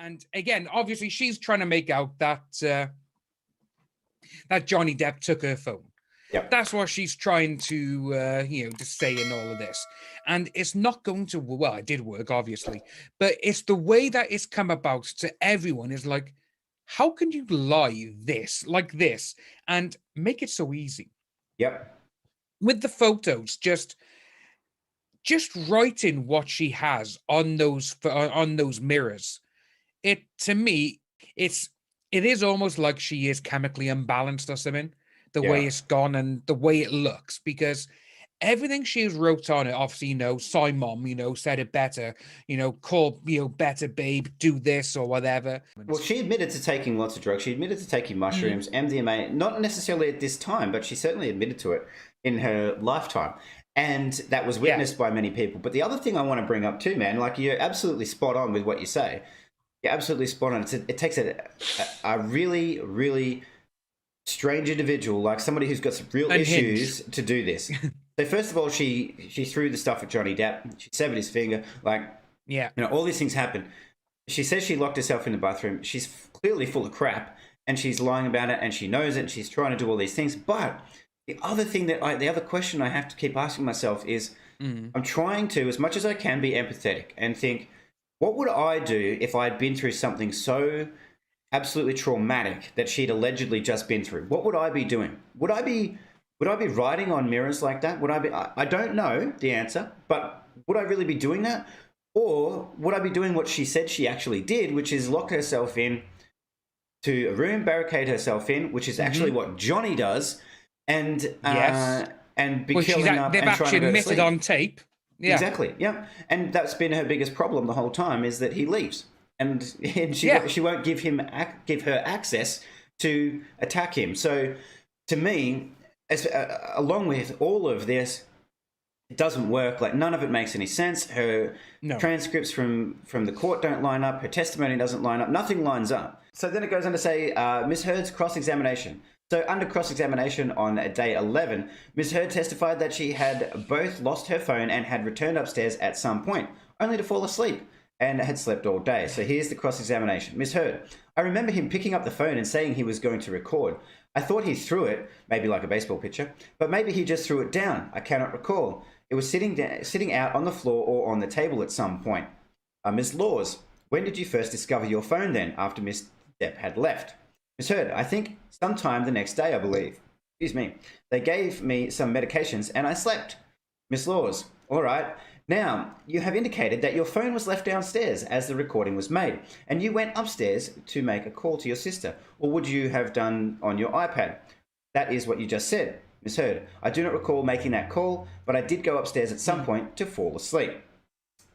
And again, obviously, she's trying to make out that that Johnny Depp took her phone. Yep. That's what she's trying to, to say in all of this. And it's not going to, well, it did work, obviously, but it's the way that it's come about to everyone is like, how can you lie like this, and make it so easy? Yep. With the photos, just writing what she has on those mirrors. It, to me, it is almost like she is chemically imbalanced or something, the way Yeah. it's gone and the way it looks, because everything she has wrote on it, obviously, Soy Mom, said it better, call, better babe, do this or whatever. Well, she admitted to taking lots of drugs. She admitted to taking mushrooms, MDMA, not necessarily at this time, but she certainly admitted to it in her lifetime. And that was witnessed by many people. But the other thing I want to bring up too, man, like, you're absolutely spot on with what you say. You're absolutely spot on. It takes a really, really strange individual, like somebody who's got some real issues, to do this. So first of all, she threw the stuff at Johnny Depp. She severed his finger. Like, all these things happen. She says she locked herself in the bathroom. She's clearly full of crap, and she's lying about it, and she knows it, and she's trying to do all these things. But the other thing the other question I have to keep asking myself is, I'm trying to, as much as I can, be empathetic and think, what would I do if I'd been through something so absolutely traumatic that she'd allegedly just been through? What would I be doing? Would I be writing on mirrors like that? Would I be? I don't know the answer, but would I really be doing that? Or would I be doing what she said she actually did, which is lock herself in to a room, barricade herself in, which is actually what Johnny does, and be killing up they've and trying actually to go to admitted sleep. on tape. Yeah. Exactly. Yeah, and that's been her biggest problem the whole time, is that he leaves, and she won't give her access to attack him. So, to me, along with all of this, it doesn't work. Like, none of it makes any sense. Her transcripts from the court don't line up. Her testimony doesn't line up. Nothing lines up. So then it goes on to say, Ms. Heard's cross-examination. So under cross-examination on day 11, Ms. Heard testified that she had both lost her phone and had returned upstairs at some point, only to fall asleep, and had slept all day. So here's the cross-examination. Ms. Heard: I remember him picking up the phone and saying he was going to record. I thought he threw it, maybe like a baseball pitcher, but maybe he just threw it down. I cannot recall. It was sitting out on the floor or on the table at some point. Ms. Laws: when did you first discover your phone then, after Ms. Depp had left? Ms. Heard: I think sometime the next day, I believe. Excuse me. They gave me some medications and I slept. Ms. Laws: all right. Now, you have indicated that your phone was left downstairs as the recording was made, and you went upstairs to make a call to your sister, or would you have done on your iPad? That is what you just said. Ms. Heard: I do not recall making that call, but I did go upstairs at some point to fall asleep.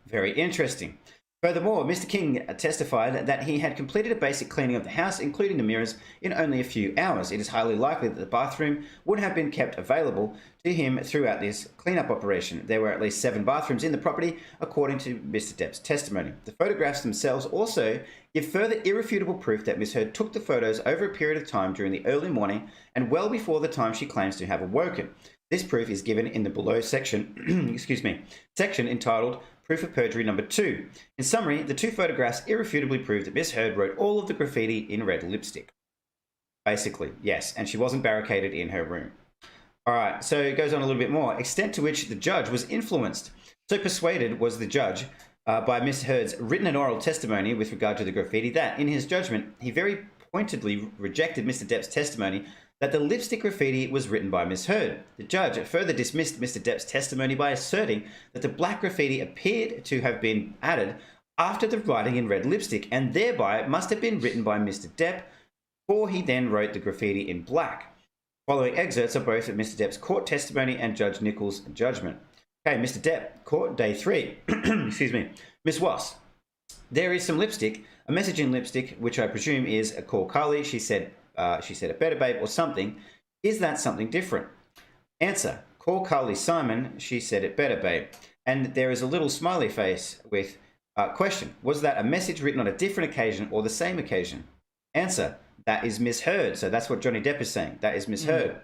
Very interesting. Furthermore, Mr. King testified that he had completed a basic cleaning of the house, including the mirrors, in only a few hours. It is highly likely that the bathroom would have been kept available to him throughout this cleanup operation. There were at least 7 bathrooms in the property, according to Mr. Depp's testimony. The photographs themselves also give further irrefutable proof that Ms. Heard took the photos over a period of time during the early morning and well before the time she claims to have awoken. This proof is given in the below section, section entitled Proof of Perjury Number 2. In summary, the 2 photographs irrefutably prove that Ms. Heard wrote all of the graffiti in red lipstick. Basically, yes, and she wasn't barricaded in her room. All right, so it goes on a little bit more. Extent to which the judge was influenced. So persuaded was the judge by Ms. Heard's written and oral testimony with regard to the graffiti that, in his judgment, he very pointedly rejected Mr. Depp's testimony that the lipstick graffiti was written by Ms. Heard. The judge further dismissed Mr. Depp's testimony by asserting that the black graffiti appeared to have been added after the writing in red lipstick, and thereby must have been written by Mr. Depp, for he then wrote the graffiti in black. Following excerpts are both of Mr. Depp's court testimony and Judge Nichols' judgment. Okay, Mr. Depp, court day 3. Excuse me. Ms. Wass: there is some lipstick, a message in lipstick, which I presume is a call Carly. She said a better babe or something. Is that something different? Answer: call Carly Simon. She said it better babe. And there is a little smiley face with question: was that a message written on a different occasion or the same occasion? Answer: that is Miss Heard. So that's what Johnny Depp is saying. That is Miss Heard.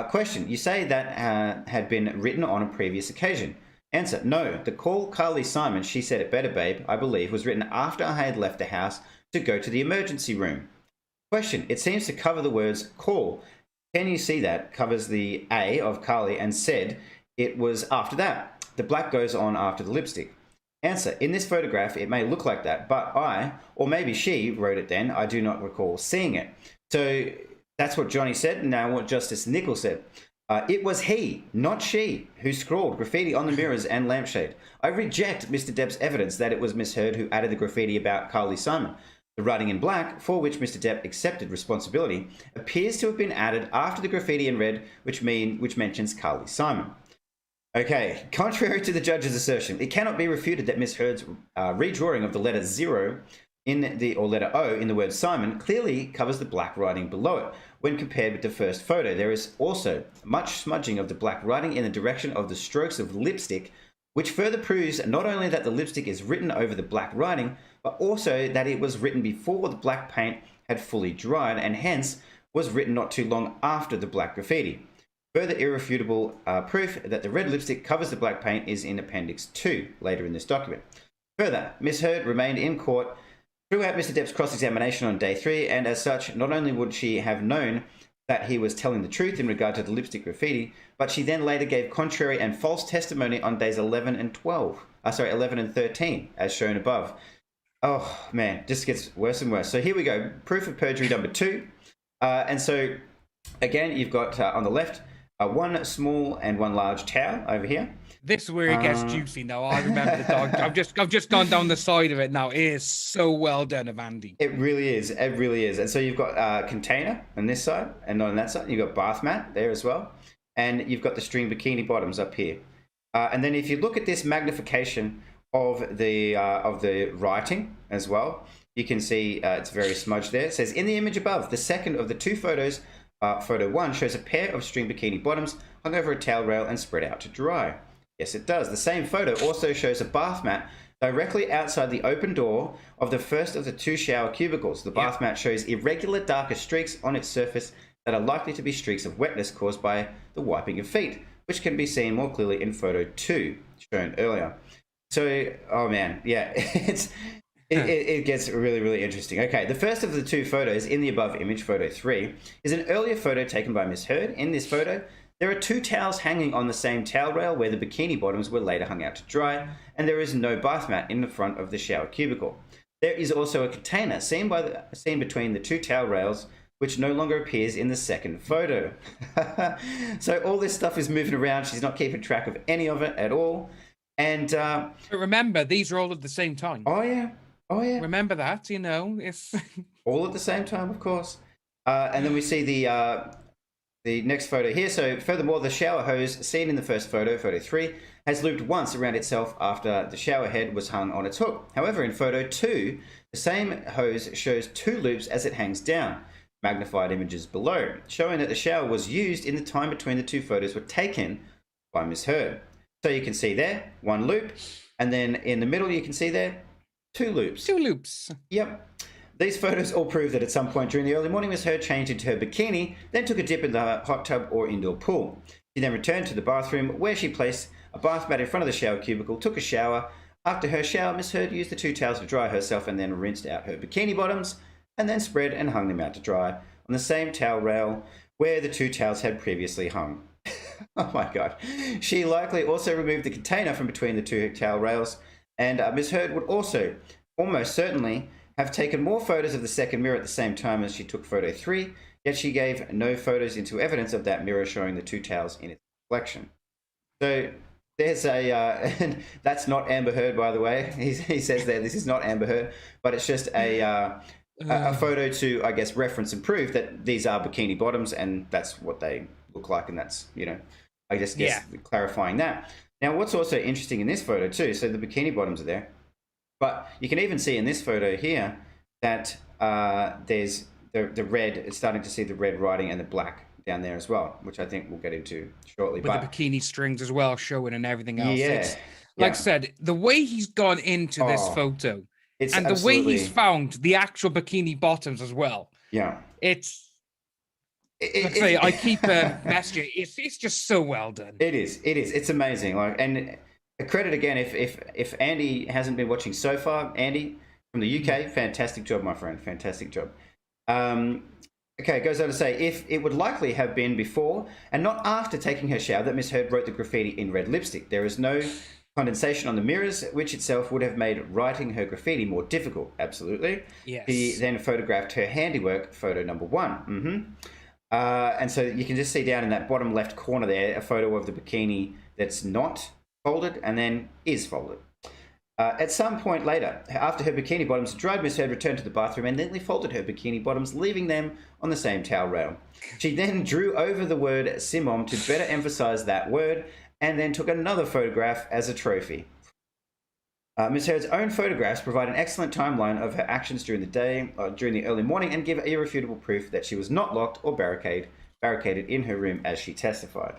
Question: you say that had been written on a previous occasion. Answer, no. The call Carly Simon, she said it better, babe, I believe, was written after I had left the house to go to the emergency room. Question, it seems to cover the words call. Can you see that? Covers the A of Carly and said it was after that. The black goes on after the lipstick. Answer, in this photograph, it may look like that, but I, or maybe she, wrote it then. I do not recall seeing it. So that's what Johnny said, and now what Justice Nichols said. It was he, not she, who scrawled graffiti on the mirrors and lampshade. I reject Mr. Depp's evidence that it was Miss Heard who added the graffiti about Carly Simon. The writing in black, for which Mr. Depp accepted responsibility, appears to have been added after the graffiti in red, which mentions Carly Simon. Okay, contrary to the judge's assertion, it cannot be refuted that Miss Heard's redrawing of the letter zero or letter O in the word Simon clearly covers the black writing below it. When compared with the first photo, there is also much smudging of the black writing in the direction of the strokes of lipstick, which further proves not only that the lipstick is written over the black writing, but also that it was written before the black paint had fully dried and hence was written not too long after the black graffiti. Further irrefutable proof that the red lipstick covers the black paint is in Appendix 2, later in this document. Further, Miss Heard remained in court throughout Mr. Depp's cross-examination on day 3, and as such, not only would she have known that he was telling the truth in regard to the lipstick graffiti, but she then later gave contrary and false testimony on days 11 and 13, as shown above. Oh, man, just gets worse and worse. So here we go. Proof of perjury number 2. And so, again, you've got on the left, one small and one large towel over here. This is where it gets juicy now. I remember the dog. I've just gone down the side of it now. It is so well done of Andy. It really is. It really is. And so you've got a container on this side and on that side. You've got bath mat there as well. And you've got the string bikini bottoms up here. And then if you look at this magnification of the writing as well, you can see it's very smudged there. It says, in the image above, the second of the two photos, photo 1, shows a pair of string bikini bottoms hung over a towel rail and spread out to dry. Yes, it does. The same photo also shows a bath mat directly outside the open door of the first of the 2 shower cubicles. The bath mat shows irregular darker streaks on its surface that are likely to be streaks of wetness caused by the wiping of feet, which can be seen more clearly in photo 2, shown earlier. So, oh man, yeah, it gets really, really interesting. Okay, the first of the 2 photos in the above image, photo 3, is an earlier photo taken by Miss Heard. In this photo, there are 2 towels hanging on the same towel rail where the bikini bottoms were later hung out to dry, and there is no bath mat in the front of the shower cubicle. There is also a container seen between the 2 towel rails, which no longer appears in the second photo. So all this stuff is moving around. She's not keeping track of any of it at all. And but remember, these are all at the same time. Oh yeah. Remember that, it's all at the same time, of course. And then we see the next photo here. So furthermore, the shower hose seen in the first photo, photo 3, has looped once around itself after the shower head was hung on its hook. However, in photo 2, the same hose shows 2 loops as it hangs down. Magnified images below, showing that the shower was used in the time between the 2 photos were taken by Miss Heard. So you can see there, 1 loop, and then in the middle you can see there, 2 loops. 2 loops. Yep. These photos all prove that at some point during the early morning, Miss Heard changed into her bikini, then took a dip in the hot tub or indoor pool. She then returned to the bathroom where she placed a bath mat in front of the shower cubicle, took a shower. After her shower, Miss Heard used the 2 towels to dry herself and then rinsed out her bikini bottoms, and then spread and hung them out to dry on the same towel rail where the 2 towels had previously hung. Oh my God. She likely also removed the container from between the 2 towel rails, and Miss Heard would also almost certainly have taken more photos of the second mirror at the same time as she took photo 3, yet she gave no photos into evidence of that mirror showing the 2 towels in its collection. So there's and that's not Amber Heard, by the way. He says there this is not Amber Heard, but it's just a photo to, I guess, reference and prove that these are bikini bottoms and that's what they look like, and that's, I just guess clarifying that. Now, what's also interesting in this photo too, so the bikini bottoms are there, but you can even see in this photo here that there's the red, it's starting to see the red writing and the black down there as well, which I think we'll get into shortly. With the bikini strings as well showing and everything else. Yeah. Like I said, the way he's gone into this photo, and the way he's found the actual bikini bottoms as well. Yeah. I keep messaging. It's just so well done. It is. It's amazing. And A credit again, if Andy hasn't been watching so far, Andy from the UK, fantastic job, my friend, fantastic job. Okay, it goes on to say, if it would likely have been before and not after taking her shower that Miss Heard wrote the graffiti in red lipstick. There is no condensation on the mirrors, which itself would have made writing her graffiti more difficult. Absolutely. Yes. He then photographed her handiwork, photo number 1. And so you can just see down in that bottom left corner there a photo of the bikini that's not folded and then is folded. At some point later, after her bikini bottoms dried, Miss Heard returned to the bathroom and neatly folded her bikini bottoms, leaving them on the same towel rail. She then drew over the word simom to better emphasize that word and then took another photograph as a trophy. Miss Heard's own photographs provide an excellent timeline of her actions during the day, during the early morning, and give irrefutable proof that she was not locked or barricaded in her room as she testified.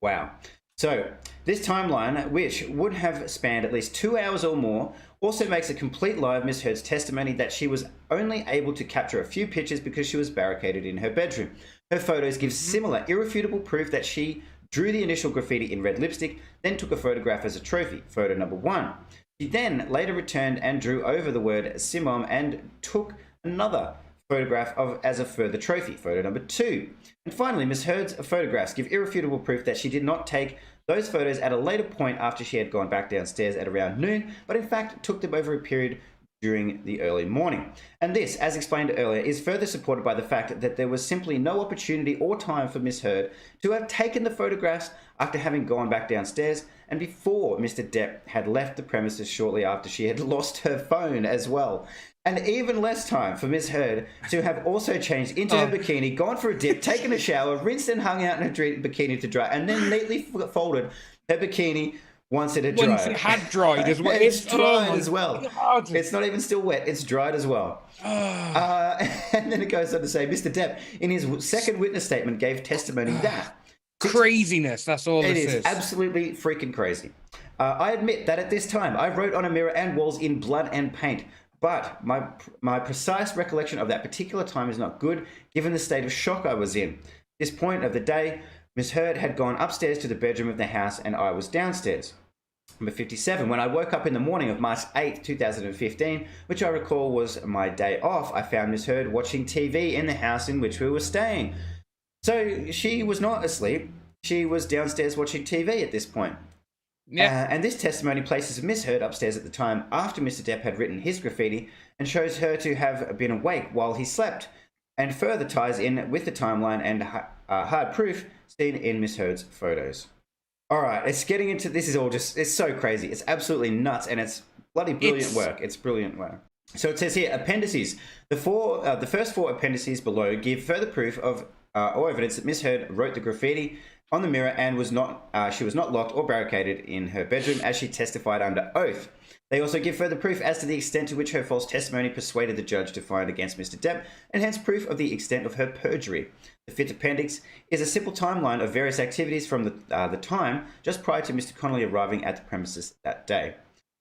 Wow. So, this timeline, which would have spanned at least 2 hours or more, also makes a complete lie of Miss Heard's testimony that she was only able to capture a few pictures because she was barricaded in her bedroom. Her photos give similar, irrefutable proof that she drew the initial graffiti in red lipstick, then took a photograph as a trophy, photo number 1. She then later returned and drew over the word simom and took another photograph as a further trophy, photo number 2. And finally, Miss Heard's photographs give irrefutable proof that she did not take those photos at a later point after she had gone back downstairs at around noon, but in fact took them over a period during the early morning. And this, as explained earlier, is further supported by the fact that there was simply no opportunity or time for Miss Heard to have taken the photographs after having gone back downstairs and before Mr. Depp had left the premises shortly after she had lost her phone as well. And even less time for Miss Heard to have also changed into her bikini, gone for a dip, taken a shower, rinsed and hung out in her bikini to dry, and then neatly folded her bikini once it had dried. Once it had dried as well. It's dried as well. God. It's not even still wet. It's dried as well. And then it goes on to say, Mr. Depp, in his second witness statement, gave testimony that... Craziness, that's all this is. It is absolutely freaking crazy. I admit that at this time, I wrote on a mirror and walls in blood and paint, but my precise recollection of that particular time is not good, given the state of shock I was in. At this point of the day, Miss Heard had gone upstairs to the bedroom of the house and I was downstairs. Number 57. When I woke up in the morning of March 8, 2015, which I recall was my day off, I found Miss Heard watching TV in the house in which we were staying. So she was not asleep. She was downstairs watching TV at this point. Yeah. And this testimony places Miss Heard upstairs at the time after Mr. Depp had written his graffiti and shows her to have been awake while he slept, and further ties in with the timeline and hard proof seen in Miss Heard's photos. All right, it's getting into this. Is all just, it's so crazy. It's absolutely nuts, and it's bloody brilliant work. It's brilliant work. So it says here, appendices. The first 4 appendices below give further proof of or evidence that Miss Heard wrote the graffiti on the mirror and she was not locked or barricaded in her bedroom as she testified under oath. They also give further proof as to the extent to which her false testimony persuaded the judge to find against Mr. Depp, and hence proof of the extent of her perjury. The 5th appendix is a simple timeline of various activities from the time just prior to Mr. Connolly arriving at the premises that day.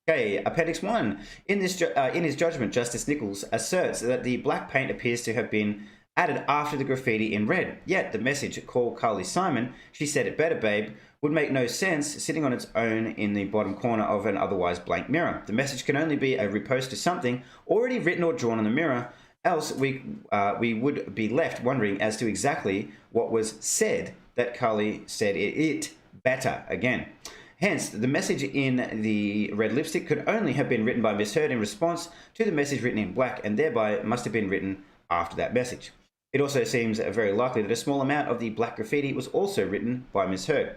Okay, Appendix 1. In his judgment, Justice Nichols asserts that the black paint appears to have been added after the graffiti in red. Yet the message, "Call Carly Simon, she said it better, babe," would make no sense sitting on its own in the bottom corner of an otherwise blank mirror. The message can only be a repost to something already written or drawn on the mirror, else we would be left wondering as to exactly what was said that Carly said it better again. Hence, the message in the red lipstick could only have been written by Miss Heard in response to the message written in black, and thereby must have been written after that message. It also seems very likely that a small amount of the black graffiti was also written by Miss Heard.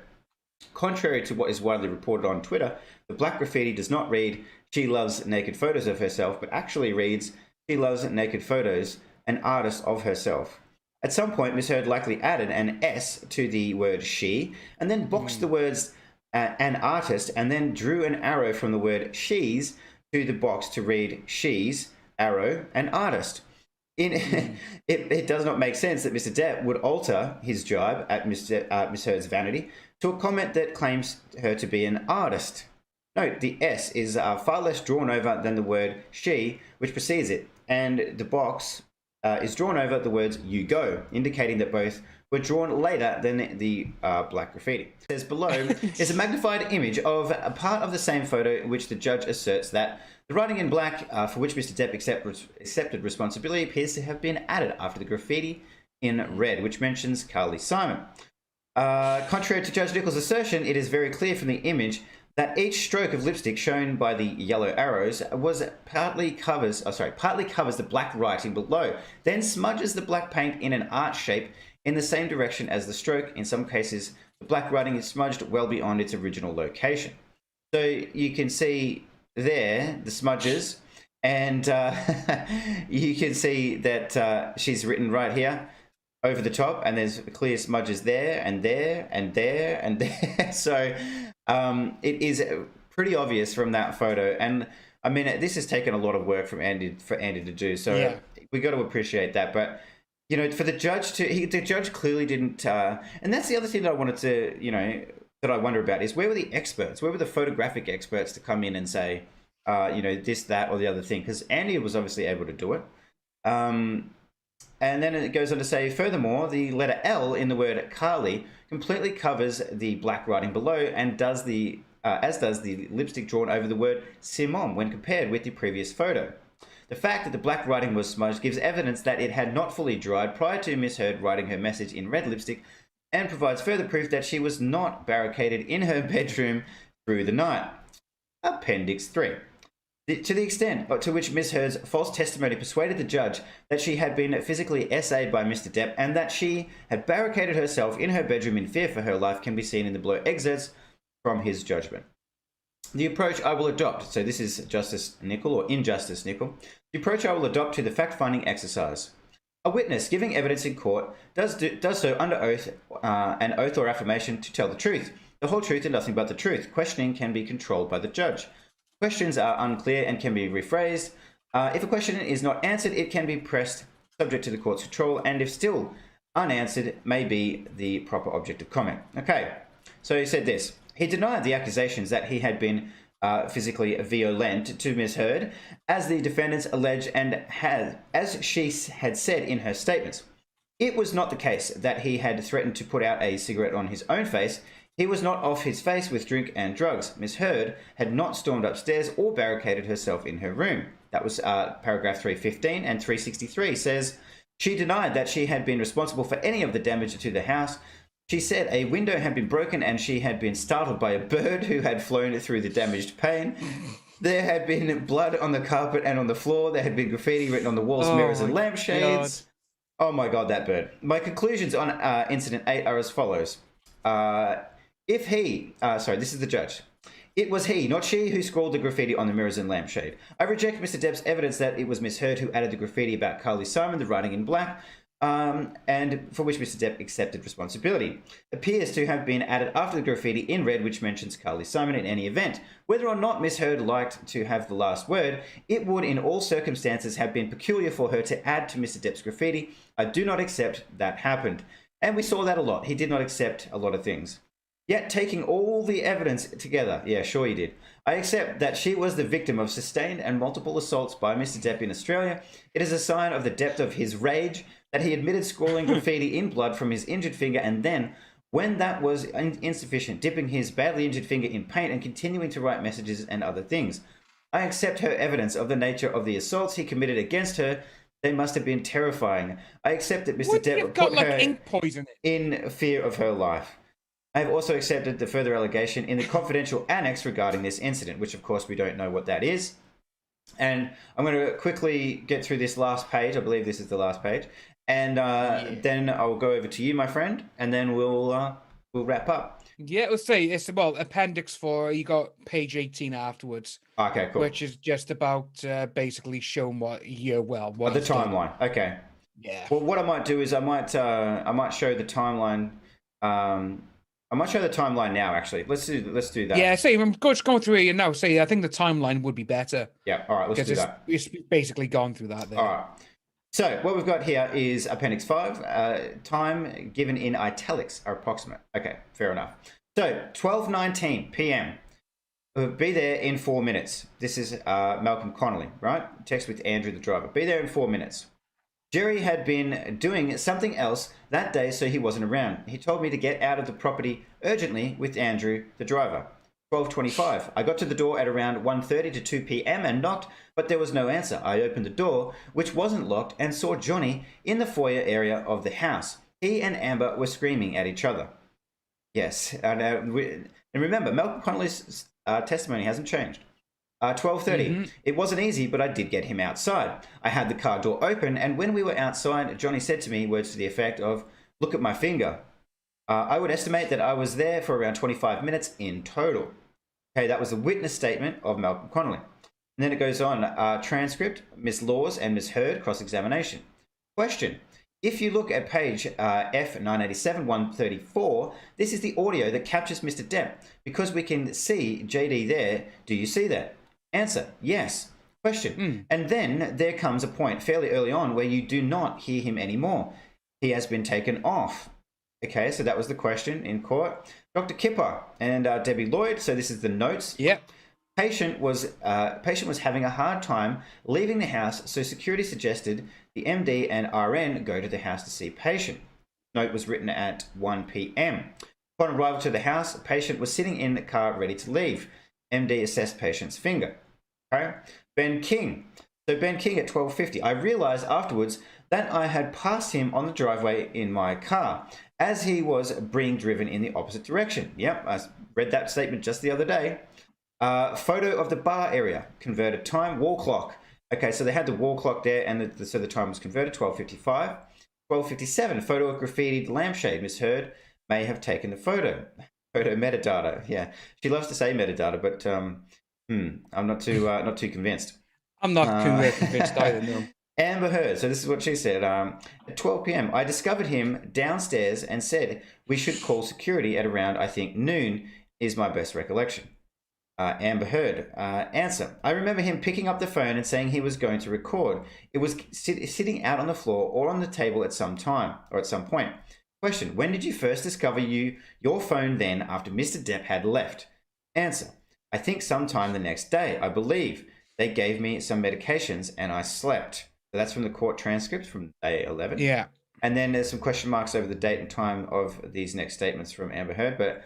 Contrary to what is widely reported on Twitter, the black graffiti does not read, "She loves naked photos of herself," but actually reads, "She loves naked photos, an artist of herself." At some point, Miss Heard likely added an S to the word she, and then boxed the words an artist, and then drew an arrow from the word she's to the box to read she's, arrow, an artist. It does not make sense that Mr. Depp would alter his jibe at Miss Heard's vanity to a comment that claims her to be an artist. Note, the S is far less drawn over than the word she, which precedes it, and the box is drawn over the words "you go," indicating that both were drawn later than the black graffiti. It says below is a magnified image of a part of the same photo in which the judge asserts that the writing in black, for which Mr. Depp accepted responsibility, appears to have been added after the graffiti in red, which mentions Carly Simon. Contrary to Judge Nichols' assertion, it is very clear from the image that each stroke of lipstick shown by the yellow arrows partly covers the black writing below, then smudges the black paint in an arch shape in the same direction as the stroke. In some cases, the black writing is smudged well beyond its original location. So you can see there the smudges, and you can see that she's written right here over the top, and there's clear smudges there and there and there and there. So it is pretty obvious from that photo, and I mean this has taken a lot of work from Andy to do. So we got to appreciate that, but. You know, for the judge the judge clearly didn't, and that's the other thing that I wanted to, that I wonder about is where were the experts? Where were the photographic experts to come in and say, this, that, or the other thing? Because Andy was obviously able to do it. And then it goes on to say, furthermore, the letter L in the word Carly completely covers the black writing below and as does the lipstick drawn over the word Simon when compared with the previous photo. The fact that the black writing was smudged gives evidence that it had not fully dried prior to Miss Heard writing her message in red lipstick, and provides further proof that she was not barricaded in her bedroom through the night. Appendix 3. To the extent to which Miss Heard's false testimony persuaded the judge that she had been physically essayed by Mr. Depp and that she had barricaded herself in her bedroom in fear for her life can be seen in the below excerpts from his judgment. The approach I will adopt, so this is Justice Nicol or Injustice Nicol, the approach I will adopt to the fact-finding exercise. A witness giving evidence in court does so under oath, an oath or affirmation to tell the truth, the whole truth and nothing but the truth. Questioning can be controlled by the judge. Questions are unclear and can be rephrased. If a question is not answered, it can be pressed subject to the court's control, and if still unanswered, may be the proper object of comment. Okay, so he said this. He denied the accusations that he had been physically violent to Miss Heard, as the defendants allege and as she had said in her statements. It was not the case that he had threatened to put out a cigarette on his own face. He was not off his face with drink and drugs. Miss Heard had not stormed upstairs or barricaded herself in her room. That was paragraph 315, and 363 says, she denied that she had been responsible for any of the damage to the house. She said a window had been broken and she had been startled by a bird who had flown through the damaged pane. There had been blood on the carpet and on the floor. There had been graffiti written on the walls, mirrors, and lampshades. Oh my God, that bird. My conclusions on Incident 8 are as follows. This is the judge. It was he, not she, who scrawled the graffiti on the mirrors and lampshade. I reject Mr. Depp's evidence that it was Miss Heard who added the graffiti about Carly Simon, the writing in black, and for which Mr. Depp accepted responsibility. Appears to have been added after the graffiti in red, which mentions Carly Simon in any event. Whether or not Miss Heard liked to have the last word, it would in all circumstances have been peculiar for her to add to Mr. Depp's graffiti. I do not accept that happened. And we saw that a lot. He did not accept a lot of things. Yet, taking all the evidence together, yeah, sure he did, I accept that she was the victim of sustained and multiple assaults by Mr. Depp in Australia. It is a sign of the depth of his rage that he admitted scrawling graffiti in blood from his injured finger, and then, when that was insufficient, dipping his badly injured finger in paint and continuing to write messages and other things. I accept her evidence of the nature of the assaults he committed against her. They must have been terrifying. I accept that Mr. Depp put her ink poison in fear of her life. I have also accepted the further allegation in the confidential annex regarding this incident, which of course we don't know what that is. And I'm going to quickly get through this last page. I believe this is the last page. And then I'll go over to you, my friend, and then we'll wrap up. Yeah, let's say it's about Appendix 4. You got page 18 afterwards. Okay, cool. Which is just about basically showing what the timeline. Done. Okay. Yeah. Well, what I might do is I might show the timeline. I might show the timeline now. Actually, let's do that. Yeah. Say I'm just going through here now. Say I think the timeline would be better. Yeah. All right. Let's do that. It's basically gone through that. There. All right. So what we've got here is Appendix 5. Time given in italics are approximate. Okay, fair enough. So 12:19 p.m. Be there in 4 minutes. This is Malcolm Connolly, right? Text with Andrew, the driver. Be there in 4 minutes. Jerry had been doing something else that day, so he wasn't around. He told me to get out of the property urgently with Andrew, the driver. 12:25. I got to the door at around 1:30 to 2 p.m. and knocked, but there was no answer. I opened the door, which wasn't locked, and saw Johnny in the foyer area of the house. He and Amber were screaming at each other. Yes, and remember, Malcolm Connolly's testimony hasn't changed. 12:30. It wasn't easy, but I did get him outside. I had the car door open, and when we were outside, Johnny said to me words to the effect of, "Look at my finger." I would estimate that I was there for around 25 minutes in total. Okay, that was the witness statement of Malcolm Connolly. And then it goes on, transcript, Miss Laws and Miss Heard, cross-examination. Question. If you look at page F987, 134, this is the audio that captures Mr. Depp. Because we can see JD there, do you see that? Answer, yes. Question. And then there comes a point fairly early on where you do not hear him anymore. He has been taken off. Okay, so that was the question in court. Dr. Kipper and Debbie Lloyd, so this is the notes. Yep. Patient was having a hard time leaving the house, so security suggested the MD and RN go to the house to see patient. Note was written at 1 p.m. Upon arrival to the house, patient was sitting in the car ready to leave. MD assessed patient's finger. Okay. Ben King. So Ben King at 12:50. I realized afterwards that I had passed him on the driveway in my car as he was being driven in the opposite direction. Yep, I read that statement just the other day. Photo of the bar area, converted time, wall clock. Okay, so they had the wall clock there, and so the time was converted, 12:55. 12:57, photo of graffitied lampshade. Miss Heard may have taken the photo. Photo metadata, yeah. She loves to say metadata, but I'm not too convinced. I'm not convinced either, no. Amber Heard, so this is what she said. At 12 p.m., I discovered him downstairs and said we should call security at around, I think, noon is my best recollection. Amber Heard, answer. I remember him picking up the phone and saying he was going to record. It was sitting out on the floor or on the table at some time or at some point. Question, when did you first discover your phone then after Mr. Depp had left? Answer, I think sometime the next day. I believe they gave me some medications and I slept. So that's from the court transcript from day 11. Yeah. And then there's some question marks over the date and time of these next statements from Amber Heard. But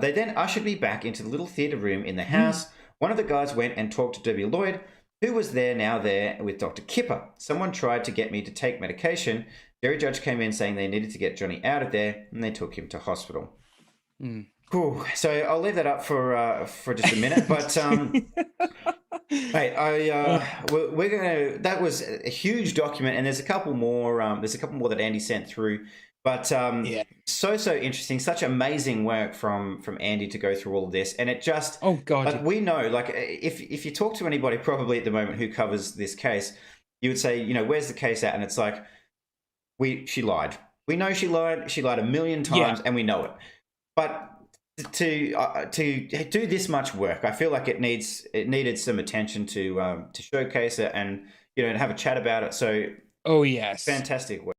they then ushered me back into the little theatre room in the house. One of the guards went and talked to Debbie Lloyd, who was now there with Dr. Kipper. Someone tried to get me to take medication. Jerry Judge came in saying they needed to get Johnny out of there, and they took him to hospital. Cool. So I'll leave that up for just a minute. But hey, we're gonna. That was a huge document, and there's a couple more. There's a couple more that Andy sent through. But yeah. so interesting, such amazing work from Andy to go through all of this, and it just like we know, like if you talk to anybody probably at the moment who covers this case, you would say, where's the case at? And it's like she lied. We know she lied. She lied a million times, and we know it. But to do this much work, I feel like it needed some attention to showcase it and to have a chat about it. So yes, fantastic work.